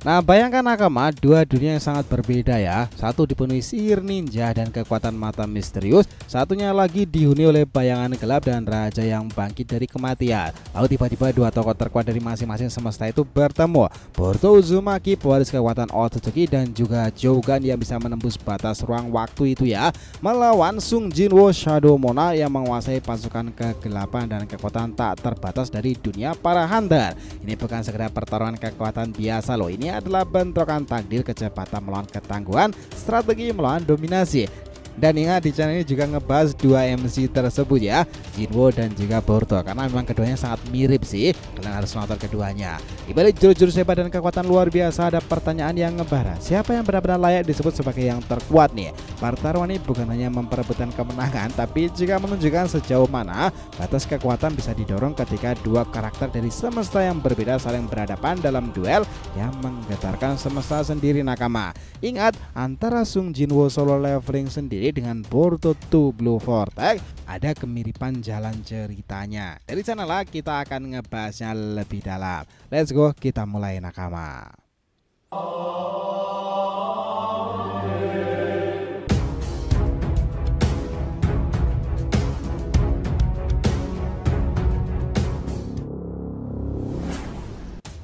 Nah, bayangkan nakama, dua dunia yang sangat berbeda ya. Satu dipenuhi sihir ninja dan kekuatan mata misterius, satunya lagi dihuni oleh bayangan gelap dan raja yang bangkit dari kematian. Lalu tiba-tiba dua tokoh terkuat dari masing-masing semesta itu bertemu. Boruto Uzumaki, pewaris kekuatan Otsutsuki, dan juga Jogan yang bisa menembus batas ruang waktu itu ya, melawan Sung Jinwo Shadow Mona yang menguasai pasukan kegelapan dan kekuatan tak terbatas dari dunia para hunter. Ini bukan sekedar pertarungan kekuatan biasa loh, ini adalah bentrokan takdir, kecepatan melawan ketangguhan, strategi melawan dominasi. Dan ingat, di channel ini juga ngebahas dua MC tersebut ya, Jinwo dan juga Boruto, karena memang keduanya sangat mirip sih. Kalian harus nonton keduanya. Di balik jurus-jurus hebat dan kekuatan luar biasa, ada pertanyaan yang ngebara, siapa yang benar-benar layak disebut sebagai yang terkuat nih? Pertarungan ini bukan hanya memperebutkan kemenangan, tapi juga menunjukkan sejauh mana batas kekuatan bisa didorong ketika dua karakter dari semesta yang berbeda saling berhadapan dalam duel yang menggetarkan semesta sendiri nakama. Ingat, antara Sung Jinwo solo leveling sendiri dengan Boruto 2 Blue Vortex ada kemiripan jalan ceritanya. Dari sanalah kita akan ngebahasnya lebih dalam. Let's go, kita mulai nakama.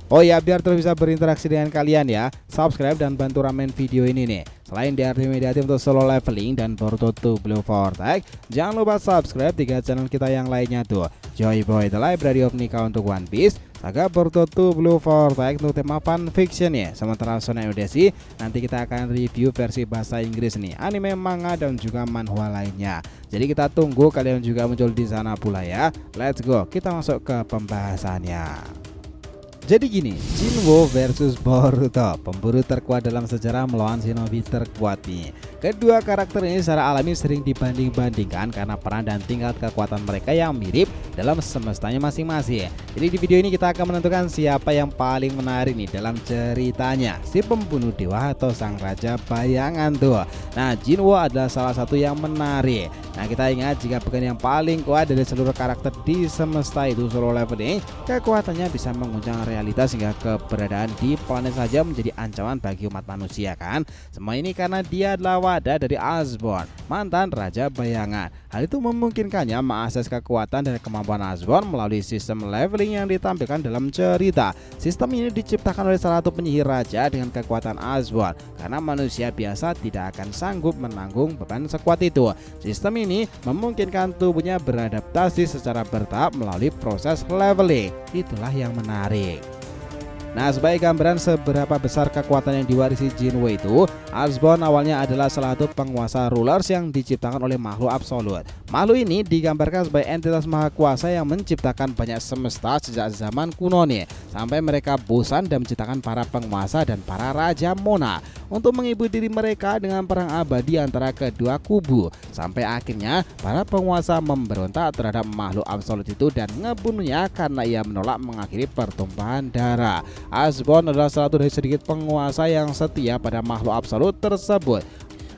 Oh ya, biar terus bisa berinteraksi dengan kalian ya, subscribe dan bantu ramen video ini nih. Selain di RT Mediatif untuk solo leveling dan Boruto 2 Blue Vortex, jangan lupa subscribe 3 channel kita yang lainnya tuh, Joy Boy The Library of Nika untuk One Piece, Saga Boruto 2 Blue Vortex untuk tema fan fiction ya. Sementara Shonen Odyssey nanti kita akan review versi bahasa Inggris nih, anime, manga, dan juga manhwa lainnya. Jadi kita tunggu kalian juga muncul di sana pula ya. Let's go, kita masuk ke pembahasannya. Jadi gini, Jinwo versus Boruto, pemburu terkuat dalam sejarah melawan shinobi terkuat nih. Kedua karakter ini secara alami sering dibanding-bandingkan karena peran dan tingkat kekuatan mereka yang mirip dalam semestanya masing-masing. Jadi di video ini kita akan menentukan siapa yang paling menarik nih dalam ceritanya, si pembunuh dewa atau sang raja bayangan tuh. Nah, Jinwo adalah salah satu yang menarik. Nah, kita ingat jika bukan yang paling kuat dari seluruh karakter di semesta itu solo leveling, kekuatannya bisa menguncang realitas hingga keberadaan di planet saja menjadi ancaman bagi umat manusia kan. Semua ini karena dia adalah wadah dari Asbon, mantan raja bayangan. Hal itu memungkinkannya mengakses kekuatan dan kemampuan Asbon melalui sistem leveling yang ditampilkan dalam cerita. Sistem ini diciptakan oleh salah satu penyihir raja dengan kekuatan Asbon, karena manusia biasa tidak akan sanggup menanggung beban sekuat itu. Sistem ini memungkinkan tubuhnya beradaptasi secara bertahap melalui proses leveling. Itulah yang menarik. Nah, sebagai gambaran seberapa besar kekuatan yang diwarisi Jinwo itu, Asbon awalnya adalah salah satu penguasa rulers yang diciptakan oleh makhluk absolut. Makhluk ini digambarkan sebagai entitas maha kuasa yang menciptakan banyak semesta sejak zaman kuno nih, sampai mereka bosan dan menciptakan para penguasa dan para raja Mona untuk menghibur diri mereka dengan perang abadi antara kedua kubu. Sampai akhirnya para penguasa memberontak terhadap makhluk absolut itu dan ngebunuhnya karena ia menolak mengakhiri pertumpahan darah. Asbon adalah salah satu dari sedikit penguasa yang setia pada makhluk absolut tersebut.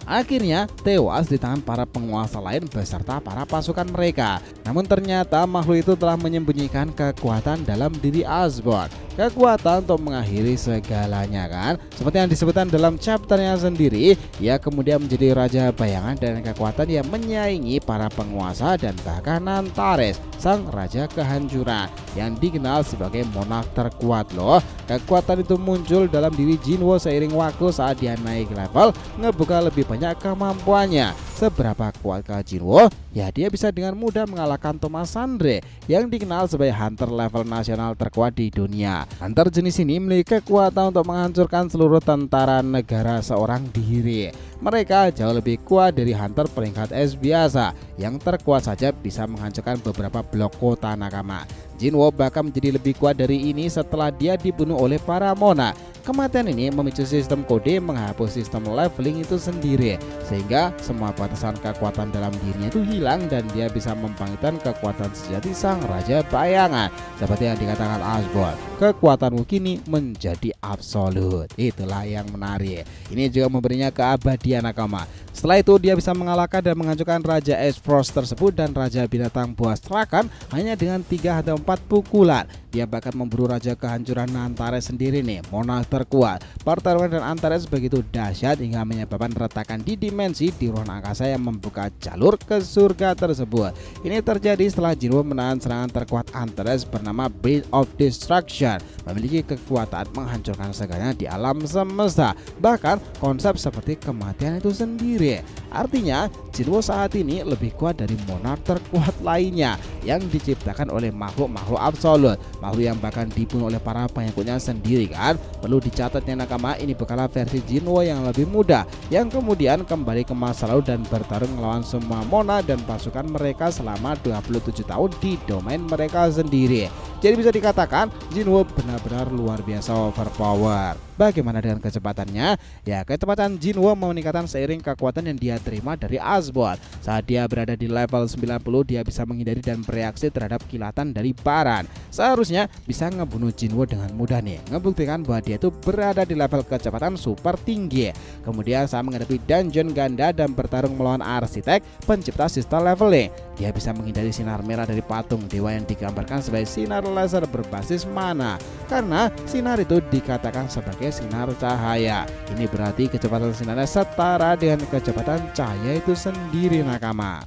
Akhirnya tewas di tangan para penguasa lain beserta para pasukan mereka. Namun ternyata makhluk itu telah menyembunyikan kekuatan dalam diri Asbon, kekuatan untuk mengakhiri segalanya kan. Seperti yang disebutkan dalam chapternya sendiri, ia kemudian menjadi raja bayangan dan kekuatan yang menyaingi para penguasa dan bahkan Antares, sang raja kehancuran yang dikenal sebagai monark terkuat loh. Kekuatan itu muncul dalam diri Jinwo seiring waktu saat dia naik level, ngebuka lebih banyak kemampuannya. Seberapa kuatkah Jinwo? Ya, dia bisa dengan mudah mengalahkan Thomas Sandre yang dikenal sebagai hunter level nasional terkuat di dunia. Hunter jenis ini memiliki kekuatan untuk menghancurkan seluruh tentara negara seorang diri. Mereka jauh lebih kuat dari hunter peringkat S biasa yang terkuat saja bisa menghancurkan beberapa blok kota nakama. Jinwo bahkan menjadi lebih kuat dari ini setelah dia dibunuh oleh para Mona. Kematian ini memicu sistem kode menghapus sistem leveling itu sendiri, sehingga semua batasan kekuatan dalam dirinya itu hilang dan dia bisa membangkitkan kekuatan sejati sang raja bayangan. Seperti yang dikatakan Asbon, kekuatanmu kini menjadi absolut. Itulah yang menarik. Ini juga memberinya keabadian nakama. Setelah itu dia bisa mengalahkan dan menghancurkan Raja Ace Frost tersebut dan Raja Binatang Buas Terakan hanya dengan 3 atau 4 pukulan. dia bahkan memburu raja kehancuran Antares sendiri nih, monark terkuat. Pertarungan dan Antares begitu dahsyat hingga menyebabkan retakan di dimensi di ruang angkasa yang membuka jalur ke surga tersebut. Ini terjadi setelah Jinwo menahan serangan terkuat Antares bernama Breath of Destruction, memiliki kekuatan menghancurkan segalanya di alam semesta, bahkan konsep seperti kematian itu sendiri. Artinya Jinwo saat ini lebih kuat dari monark terkuat lainnya yang diciptakan oleh makhluk-makhluk absolut, makhluk yang bahkan dibunuh oleh para pengikutnya sendiri kan. Perlu dicatatnya nakama, ini bukanlah versi Jinwo yang lebih muda yang kemudian kembali ke masa lalu dan bertarung melawan semua Mona dan pasukan mereka selama 27 tahun di domain mereka sendiri. Jadi bisa dikatakan Jinwo benar-benar luar biasa overpower. Bagaimana dengan kecepatannya? Ya, kecepatan Jinwo meningkatkan seiring kekuatan yang dia terima dari Asbon. Saat dia berada di level 90, dia bisa menghindari dan bereaksi terhadap kilatan dari Baran. Seharusnya bisa ngebunuh Jinwo dengan mudah nih, ngebuktikan bahwa dia itu berada di level kecepatan super tinggi. Kemudian saat menghadapi dungeon ganda dan bertarung melawan arsitek pencipta sistem leveling, dia bisa menghindari sinar merah dari patung dewa yang digambarkan sebagai sinar laser berbasis mana, karena sinar itu dikatakan sebagai sinar cahaya. Ini berarti kecepatan sinarnya setara dengan kecepatan cahaya itu sendiri nakama.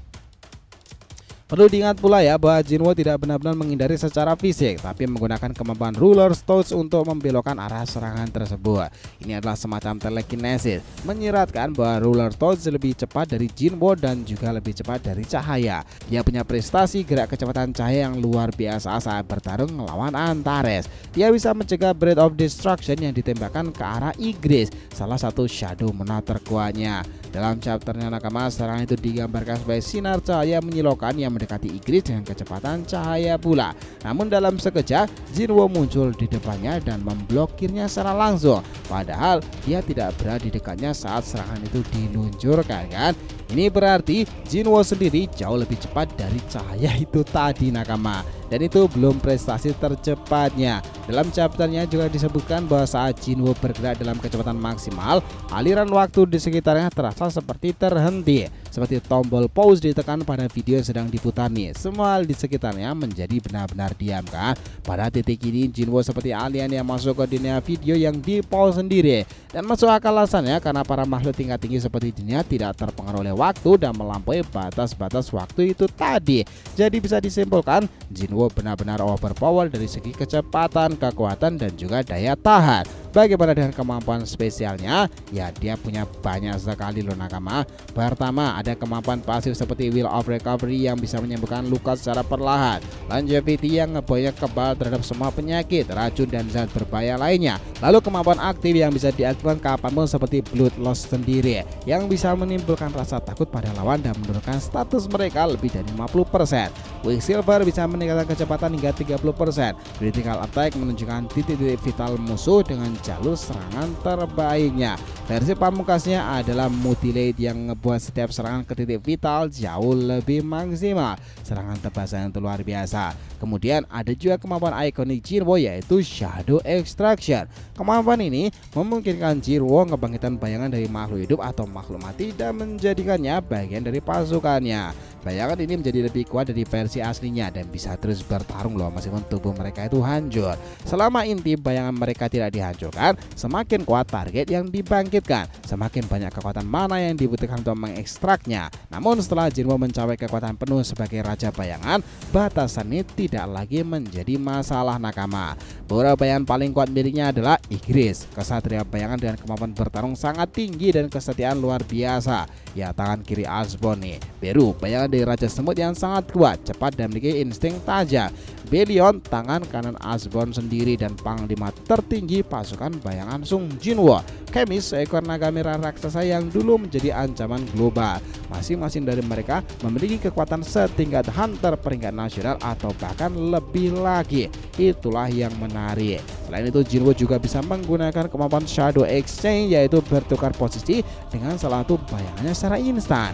Perlu diingat pula ya bahwa Jinwo tidak benar-benar menghindari secara fisik, tapi menggunakan kemampuan Ruler Stones untuk membelokkan arah serangan tersebut. Ini adalah semacam telekinesis, menyiratkan bahwa Ruler Stones lebih cepat dari Jinwo dan juga lebih cepat dari cahaya. Dia punya prestasi gerak kecepatan cahaya yang luar biasa saat bertarung melawan Antares. Dia bisa mencegah Breath of Destruction yang ditembakkan ke arah Igris, salah satu shadow monarch terkuatnya. Dalam chapternya nakama, serangan itu digambarkan sebagai sinar cahaya menyilaukan yang mendekati Igris dengan kecepatan cahaya pula. Namun dalam sekejap Jinwo muncul di depannya dan memblokirnya secara langsung, padahal dia tidak berada di dekatnya saat serangan itu diluncurkan kan. Ini berarti Jinwo sendiri jauh lebih cepat dari cahaya itu tadi nakama, dan itu belum prestasi tercepatnya. Dalam chapternya juga disebutkan bahwa saat Jinwo bergerak dalam kecepatan maksimal, aliran waktu di sekitarnya terasa seperti terhenti, seperti tombol pause ditekan pada video yang sedang diputar nih. Semua hal di sekitarnya menjadi benar-benar diam kan. Pada titik ini Jinwo seperti alien yang masuk ke dunia video yang di pause sendiri, dan masuk akal alasannya karena para makhluk tingkat tinggi seperti dunia tidak terpengaruh oleh waktu dan melampaui batas-batas waktu itu tadi. Jadi bisa disimpulkan Jinwo benar-benar overpower dari segi kecepatan, kekuatan, dan juga daya tahan. Bagaimana dengan kemampuan spesialnya? Ya, dia punya banyak sekali loh nakama. Pertama, ada kemampuan pasif seperti Will of Recovery yang bisa menyembuhkan luka secara perlahan, Longevity yang ngebanyak kebal terhadap semua penyakit, racun, dan zat berbahaya lainnya. Lalu kemampuan aktif yang bisa diaktifkan kapanpun seperti Bloodlust sendiri, yang bisa menimbulkan rasa takut pada lawan dan menurunkan status mereka lebih dari 50%. Quicksilver bisa meningkatkan kecepatan hingga 30%. Critical Attack menunjukkan titik-titik vital musuh dengan jalur serangan terbaiknya. Versi pamungkasnya adalah Mutilate yang ngebuat setiap serangan ke titik vital jauh lebih maksimal. Serangan tebasan yang luar biasa. Kemudian ada juga kemampuan ikonik Jinwo yaitu Shadow Extraction. Kemampuan ini memungkinkan Jinwo ngebangkitkan bayangan dari makhluk hidup atau makhluk mati dan menjadikannya bagian dari pasukannya. Bayangan ini menjadi lebih kuat dari versi aslinya dan bisa terus bertarung loh meskipun tubuh mereka itu hancur. Selama inti bayangan mereka tidak dihancurkan, semakin kuat target yang dibangkitkan, semakin banyak kekuatan mana yang dibutuhkan untuk mengekstraknya. Namun setelah Jinwo mencapai kekuatan penuh sebagai raja bayangan, batasan ini tidak lagi menjadi masalah nakama. Beberapa bayangan paling kuat miliknya adalah Igris, kesatria bayangan dengan kemampuan bertarung sangat tinggi dan kesetiaan luar biasa. Ya, tangan kiri Asbon nih. Beru, bayangan dari raja semut yang sangat kuat, cepat, dan memiliki insting tajam. Belion, tangan kanan Asbon sendiri dan panglima tertinggi pasukan bayangan Sung Jinwo. Kemis, seekor naga merah raksasa yang dulu menjadi ancaman global. Masing-masing dari mereka memiliki kekuatan setingkat hunter peringkat nasional atau bahkan lebih lagi. Itulah yang menarik. Selain itu Jinwo juga bisa menggunakan kemampuan Shadow Exchange, yaitu bertukar posisi dengan salah satu bayangannya secara instan.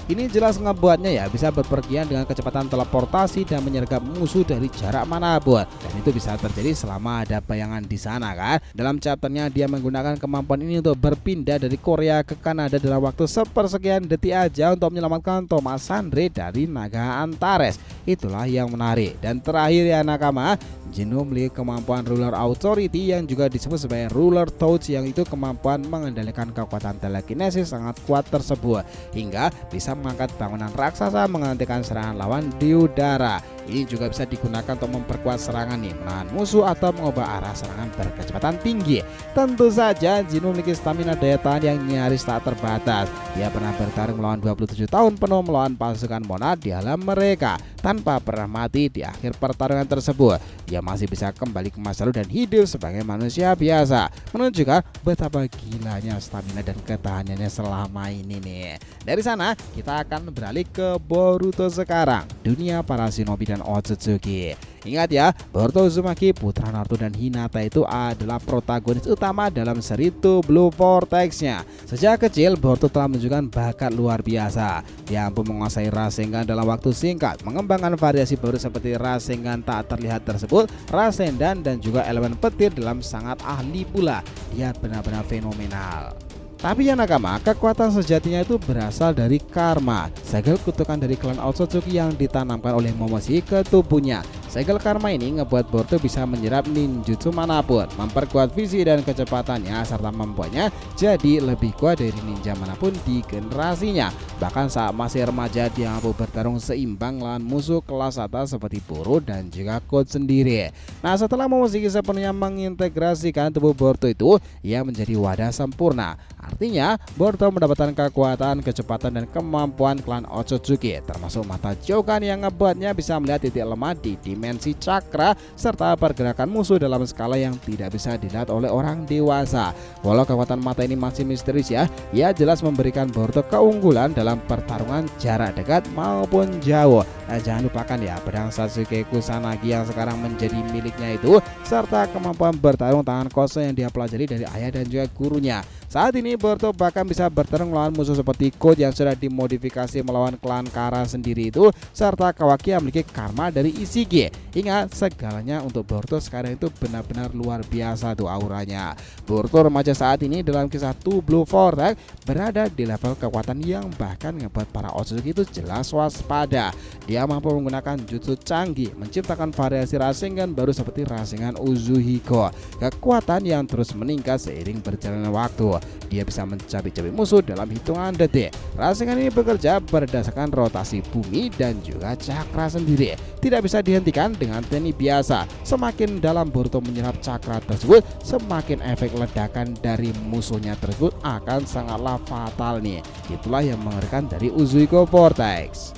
Ini jelas ngebuatnya ya bisa berpergian dengan kecepatan teleportasi dan menyergap musuh dari jarak manapun, dan itu bisa terjadi selama ada bayangan di sana kan. Dalam chapternya dia menggunakan kemampuan ini untuk berpindah dari Korea ke Kanada dalam waktu sepersekian detik aja untuk menyelamatkan Thomas Sandre dari naga Antares. Itulah yang menarik. Dan terakhir ya nakama, Geno memiliki kemampuan Ruler Authority yang juga disebut sebagai Ruler Touch, yang itu kemampuan mengendalikan kekuatan telekinesis sangat kuat tersebut hingga bisa mengangkat bangunan raksasa menghentikan serangan lawan di udara. Ini juga bisa digunakan untuk memperkuat serangan nih, menahan musuh atau mengubah arah serangan berkecepatan tinggi. Tentu saja Geno memiliki stamina daya tahan yang nyaris tak terbatas. Dia pernah bertarung melawan 27 tahun penuh melawan pasukan Monad di alam mereka tanpa pernah mati di akhir pertarungan tersebut. Dia masih bisa kembali ke masa lalu dan hidup sebagai manusia biasa, menunjukkan betapa gilanya stamina dan ketahanannya selama ini nih. Dari sana kita akan beralih ke Boruto sekarang, dunia para shinobi dan Otsutsuki. Ingat ya, Boruto Uzumaki, putra Naruto dan Hinata itu adalah protagonis utama dalam seri Two Blue Vortex-nya. Sejak kecil, Boruto telah menunjukkan bakat luar biasa. Dia mampu menguasai Rasengan dalam waktu singkat, mengembangkan variasi baru seperti Rasengan tak terlihat tersebut, Rasengan, dan juga elemen petir dalam sangat ahli pula. Dia benar-benar fenomenal. Tapi ya nakama, kekuatan sejatinya itu berasal dari karma, segel kutukan dari klan Otsutsuki yang ditanamkan oleh Momoshiki ke tubuhnya. Segel karma ini ngebuat Boruto bisa menyerap ninjutsu manapun, memperkuat visi dan kecepatannya, serta membuatnya jadi lebih kuat dari ninja manapun di generasinya. Bahkan saat masih remaja dia mampu bertarung seimbang lawan musuh kelas atas seperti Boro dan juga Code sendiri. Nah, setelah Momoshiki sepenuhnya mengintegrasikan tubuh Boruto itu, ia menjadi wadah sempurna. Artinya, Boruto mendapatkan kekuatan, kecepatan, dan kemampuan klan Otsutsuki, termasuk mata Jokan yang ngebuatnya bisa melihat titik lemah di dimensi cakra, serta pergerakan musuh dalam skala yang tidak bisa dilihat oleh orang dewasa. Walau kekuatan mata ini masih misterius ya, ia jelas memberikan Boruto keunggulan dalam pertarungan jarak dekat maupun jauh. Jangan lupakan ya, pedang Sasuke Kusanagi yang sekarang menjadi miliknya itu, serta kemampuan bertarung tangan kosong yang dia pelajari dari ayah dan juga gurunya. Saat ini Boruto bahkan bisa bertarung melawan musuh seperti Code yang sudah dimodifikasi melawan klan Kara sendiri itu, serta Kawaki yang memiliki karma dari Ishige. Ingat, segalanya untuk Boruto sekarang itu benar-benar luar biasa tuh auranya. Boruto remaja saat ini dalam kisah Two Blue Vortex berada di level kekuatan yang bahkan ngebuat para Otsutsuki itu jelas waspada. Dia mampu menggunakan jutsu canggih, menciptakan variasi Rasengan baru seperti Rasengan Uzuhiko. Kekuatan yang terus meningkat seiring berjalannya waktu. Dia bisa mencabik-cabik musuh dalam hitungan detik. Rasengan ini bekerja berdasarkan rotasi bumi dan juga cakra sendiri, tidak bisa dihentikan dengan teknik biasa. Semakin dalam Boruto menyerap cakra tersebut, semakin efek ledakan dari musuhnya tersebut akan sangatlah fatal nih. Itulah yang mengerikan dari Uzuhiko Vortex.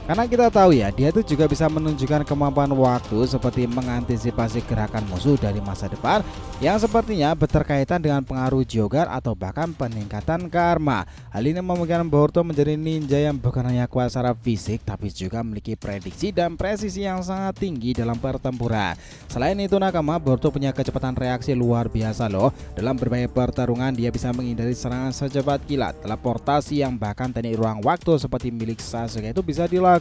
Karena kita tahu ya, dia itu juga bisa menunjukkan kemampuan waktu seperti mengantisipasi gerakan musuh dari masa depan yang sepertinya berkaitan dengan pengaruh Jogar atau bahkan peningkatan karma. Hal ini memungkinkan Boruto menjadi ninja yang bukan hanya kuat secara fisik tapi juga memiliki prediksi dan presisi yang sangat tinggi dalam pertempuran. Selain itu nakama, Boruto punya kecepatan reaksi luar biasa loh. Dalam berbagai pertarungan dia bisa menghindari serangan secepat kilat, teleportasi yang bahkan teknik ruang waktu seperti milik Sasuke itu bisa dilakukan.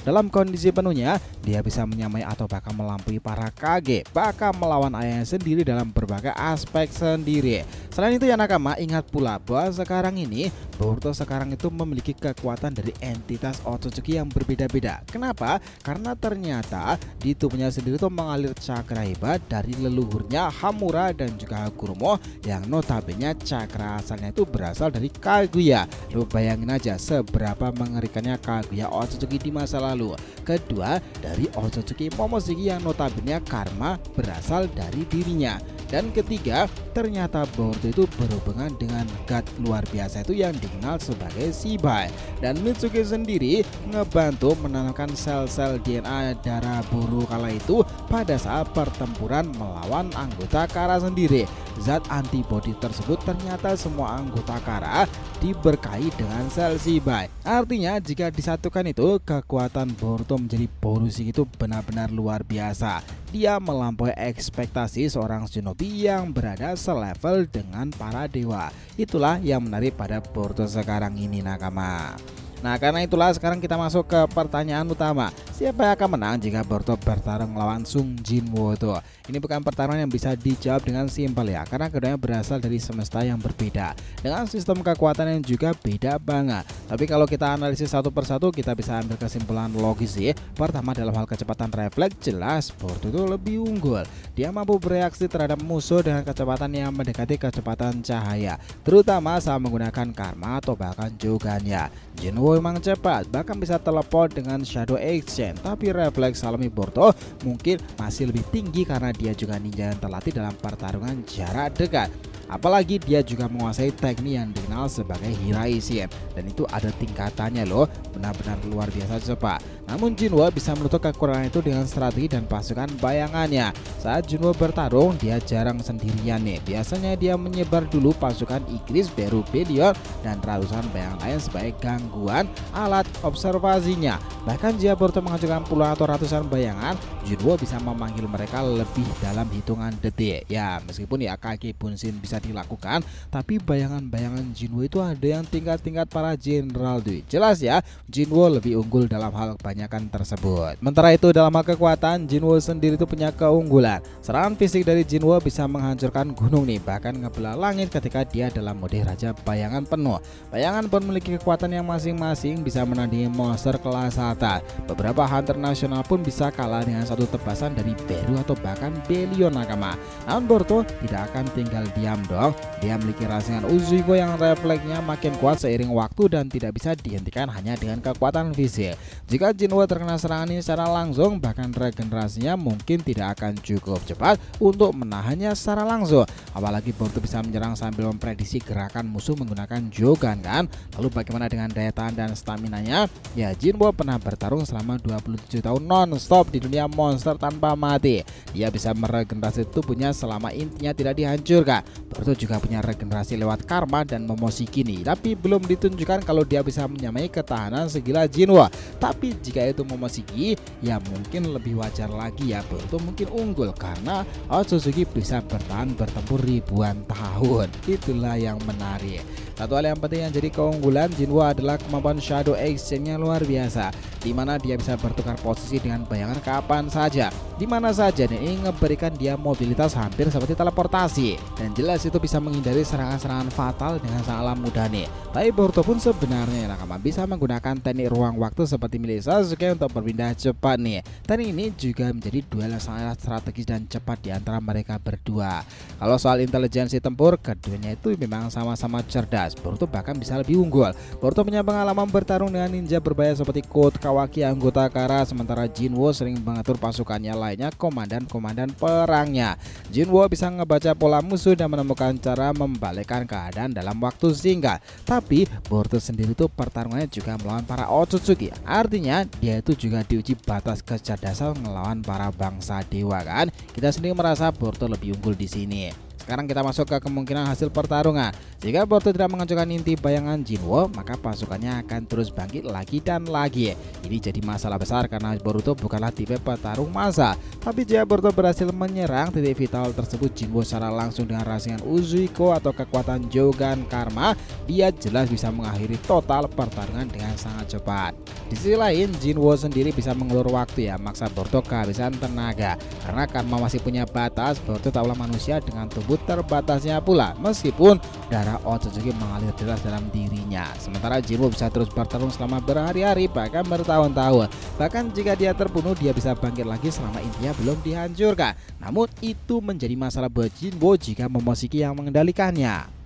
Dalam kondisi penuhnya, dia bisa menyamai atau bahkan melampaui para Kage, bahkan melawan ayahnya sendiri dalam berbagai aspek sendiri. Selain itu ya nakama, ingat pula bahwa sekarang ini Boruto sekarang itu memiliki kekuatan dari entitas Otsutsuki yang berbeda-beda. Kenapa? Karena ternyata di tubuhnya sendiri itu mengalir cakra hebat dari leluhurnya Hamura dan juga Hakurumo, yang notabene cakra asalnya itu berasal dari Kaguya. Lu bayangin aja seberapa mengerikannya Kaguya Otsutsuki di masa lalu. Kedua, dari Otsutsuki Momoshiki yang notabene karma berasal dari dirinya. Dan ketiga, ternyata Boruto itu berhubungan dengan god luar biasa itu yang dikenal sebagai Shibai. Dan Mitsuki sendiri ngebantu menanamkan sel-sel DNA darah Boro kala itu pada saat pertempuran melawan anggota Kara sendiri. Zat antibodi tersebut ternyata semua anggota Kara diberkahi dengan sel Shibai. Artinya jika disatukan itu, kekuatan Boruto menjadi Borushiki itu benar-benar luar biasa. Dia melampaui ekspektasi seorang shinobi yang berada selevel dengan para dewa. Itulah yang menarik pada Boruto sekarang ini nakama. Nah, karena itulah sekarang kita masuk ke pertanyaan utama. Siapa yang akan menang jika Boruto bertarung melawan Sung Jinwoo tuh? Ini bukan pertarungan yang bisa dijawab dengan simpel ya, karena keduanya berasal dari semesta yang berbeda dengan sistem kekuatan yang juga beda banget. Tapi kalau kita analisis satu persatu, kita bisa ambil kesimpulan logis sih. Pertama, dalam hal kecepatan refleks, jelas Boruto itu lebih unggul. Dia mampu bereaksi terhadap musuh dengan kecepatan yang mendekati kecepatan cahaya, terutama saat menggunakan karma atau bahkan Jogannya. Jinwoo memang cepat, bahkan bisa teleport dengan Shadow Exchange, tapi refleks alami Boruto mungkin masih lebih tinggi karena dia juga ninja yang terlatih dalam pertarungan jarak dekat. Apalagi dia juga menguasai teknik yang dikenal sebagai Hiraishin, dan itu ada tingkatannya loh, benar-benar luar biasa cepat. Namun Jinwoo bisa menutup kekurangan itu dengan strategi dan pasukan bayangannya. Saat Jinwoo bertarung, dia jarang sendirian nih. Biasanya dia menyebar dulu pasukan Igris, Beru, Belion, dan ratusan bayangan lain sebagai gangguan alat observasinya. Bahkan jika Boruto mengajukan puluhan atau ratusan bayangan, Jinwoo bisa memanggil mereka lebih dalam hitungan detik. Ya, meskipun ya Kage Bunshin bisa dilakukan, tapi bayangan-bayangan Jinwoo itu ada yang tingkat-tingkat para jenderal tuh. Jelas ya, Jinwoo lebih unggul dalam hal kebanyakan tersebut. Sementara itu dalam hal kekuatan, Jinwoo sendiri itu punya keunggulan. Serangan fisik dari Jinwoo bisa menghancurkan gunung nih, bahkan ngebelah langit ketika dia dalam mode raja bayangan penuh. Bayangan pun memiliki kekuatan yang masing-masing, bisa menandingi monster kelas atas. Beberapa hunter nasional pun bisa kalah dengan satu tebasan dari Beru atau bahkan Belion nakama. Namun Boruto tidak akan tinggal diam dong. Dia memiliki rasengan Uzuiko yang refleksnya makin kuat seiring waktu dan tidak bisa dihentikan hanya dengan kekuatan fisik. Jika Jinwoo terkena serangan ini secara langsung, bahkan regenerasinya mungkin tidak akan cukup cepat untuk menahannya secara langsung. Apalagi Boruto bisa menyerang sambil memprediksi gerakan musuh menggunakan Jogan kan. Lalu bagaimana dengan daya tahan dan staminanya? Ya, Jinwoo pernah bertarung selama 27 tahun non-stop di dunia monster tanpa mati. Dia bisa meregenerasi tubuhnya selama intinya tidak dihancurkan. Boruto juga punya regenerasi lewat karma dan Momoshiki nih, tapi belum ditunjukkan kalau dia bisa menyamai ketahanan segila Jinwoo. Tapi jika itu Momoshiki, ya mungkin lebih wajar lagi ya Boruto mungkin unggul karena Otsutsuki bisa bertahan bertempur ribuan tahun. Itulah yang menarik. Satu hal yang penting yang jadi keunggulan Jinwoo adalah kemampuan Shadow Exchange yang luar biasa, dimana dia bisa bertukar posisi dengan bayangan kapan saja, dimana saja, dan ini memberikan dia mobilitas hampir seperti teleportasi, dan jelas itu bisa menghindari serangan-serangan fatal dengan sangatlah mudah nih. Tapi Boruto pun sebenarnya nakama bisa menggunakan teknik ruang waktu seperti milik Sasuke untuk berpindah cepat nih. Teknik ini juga menjadi duel yang sangat strategis dan cepat di antara mereka berdua. Kalau soal intelijensi tempur, keduanya itu memang sama-sama cerdas. Boruto bahkan bisa lebih unggul. Boruto punya pengalaman bertarung dengan ninja berbahaya seperti Code Kawaki anggota Kara, sementara Jinwoo sering mengatur pasukannya lainnya komandan-komandan perangnya. Jinwoo bisa ngebaca pola musuh dan menemukan cara membalikkan keadaan dalam waktu singkat. Tapi Boruto sendiri tuh pertarungannya juga melawan para Otsutsuki. Artinya dia itu juga diuji batas kecerdasan melawan para bangsa dewa kan. Kita sendiri merasa Boruto lebih unggul di sini. Sekarang kita masuk ke kemungkinan hasil pertarungan. Jika Boruto tidak menghancurkan inti bayangan Jinwoo, maka pasukannya akan terus bangkit lagi dan lagi. Ini jadi masalah besar karena Boruto bukanlah tipe petarung massa. Tapi jika Boruto berhasil menyerang titik vital tersebut Jinwoo secara langsung dengan rasengan Uzuiko atau kekuatan Jogan Karma, dia jelas bisa mengakhiri total pertarungan dengan sangat cepat. Di sisi lain, Jinwoo sendiri bisa mengulur waktu ya, maksa Boruto kehabisan tenaga. Karena Karma masih punya batas, Boruto taklah manusia dengan tubuh terbatasnya pula, meskipun darah Otsutsuki mengalir deras dalam dirinya. Sementara Jinwoo bisa terus bertarung selama berhari-hari bahkan bertahun-tahun. Bahkan jika dia terbunuh, dia bisa bangkit lagi selama intinya belum dihancurkan. Namun itu menjadi masalah buat Jinwoo jika Momoshiki yang mengendalikannya.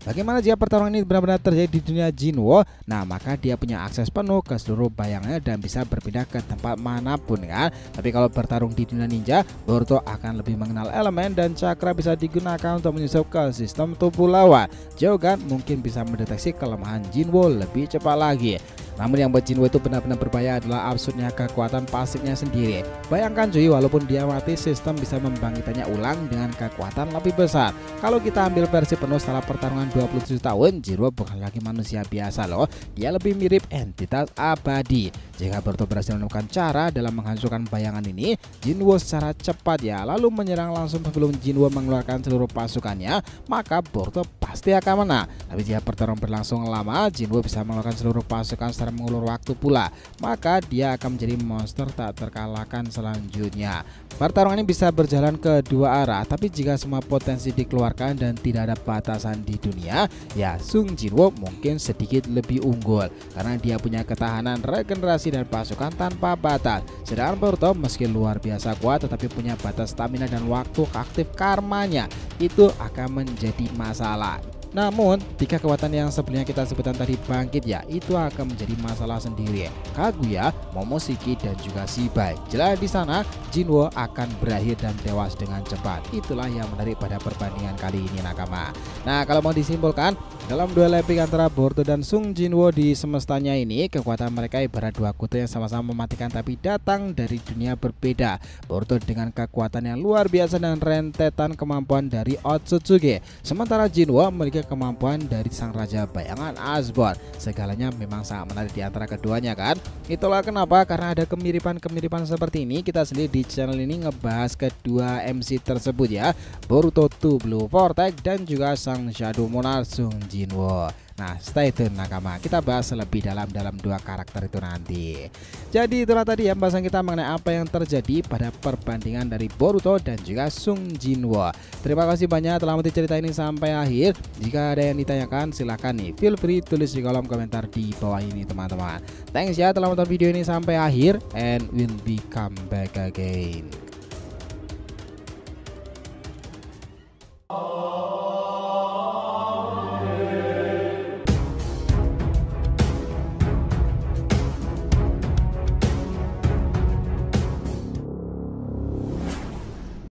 Bagaimana jika pertarungan ini benar-benar terjadi di dunia Jinwoo? Nah, maka dia punya akses penuh ke seluruh bayangannya dan bisa berpindah ke tempat manapun kan. Tapi kalau bertarung di dunia ninja, Boruto akan lebih mengenal elemen dan cakra bisa digunakan untuk menyusup ke sistem tubuh lawan. Jogan mungkin bisa mendeteksi kelemahan Jinwoo lebih cepat lagi. Namun yang buat Jinwoo itu benar-benar berbahaya adalah absurdnya kekuatan pasifnya sendiri. Bayangkan cuy, walaupun dia mati, sistem bisa membangkitkannya ulang dengan kekuatan lebih besar. Kalau kita ambil versi penuh setelah pertarungan 27 tahun, Jinwoo bukan lagi manusia biasa loh. Dia lebih mirip entitas abadi. Jika Boruto berhasil menemukan cara dalam menghancurkan bayangan ini, Jinwoo secara cepat ya lalu menyerang langsung sebelum Jinwoo mengeluarkan seluruh pasukannya, maka Boruto pasti akan menang. Tapi jika pertarungan berlangsung lama, Jinwoo bisa mengeluarkan seluruh pasukan secara mengulur waktu pula, maka dia akan menjadi monster tak terkalahkan selanjutnya. Pertarungan ini bisa berjalan ke dua arah, tapi jika semua potensi dikeluarkan dan tidak ada batasan di dunia, ya Sung Jinwoo mungkin sedikit lebih unggul karena dia punya ketahanan, regenerasi dan pasukan tanpa batas. Sedangkan Boruto meski luar biasa kuat tetapi punya batas stamina dan waktu aktif karmanya, itu akan menjadi masalah. Namun, tiga kekuatan yang sebelumnya kita sebutkan tadi bangkit ya, itu akan menjadi masalah sendiri. Kaguya, Momoshiki dan juga Shibai. Jelas di sana Jinwoo akan berakhir dan tewas dengan cepat. Itulah yang menarik pada perbandingan kali ini nakama. Nah, kalau mau disimpulkan, dalam duel epik antara Boruto dan Sung Jinwoo di semestanya ini, kekuatan mereka ibarat dua kutu yang sama-sama mematikan tapi datang dari dunia berbeda. Boruto dengan kekuatan yang luar biasa dan rentetan kemampuan dari Otsutsuki, sementara Jinwoo memiliki kemampuan dari sang raja bayangan Asbor. Segalanya memang sangat menarik di antara keduanya kan. Itulah kenapa, karena ada kemiripan-kemiripan seperti ini, kita sendiri di channel ini ngebahas kedua MC tersebut ya, Boruto 2 Blue Vortex dan juga sang Shadow Monarch Sung Jinwoo. Nah, stay tune nakama, kita bahas lebih dalam dua karakter itu nanti. Jadi itulah tadi ya pembahasan kita mengenai apa yang terjadi pada perbandingan dari Boruto dan juga Sung Jinwoo. Terima kasih banyak telah menonton cerita ini sampai akhir. Jika ada yang ditanyakan silahkan nih, feel free tulis di kolom komentar di bawah ini teman-teman. Thanks ya telah menonton video ini sampai akhir, and we'll be come back again.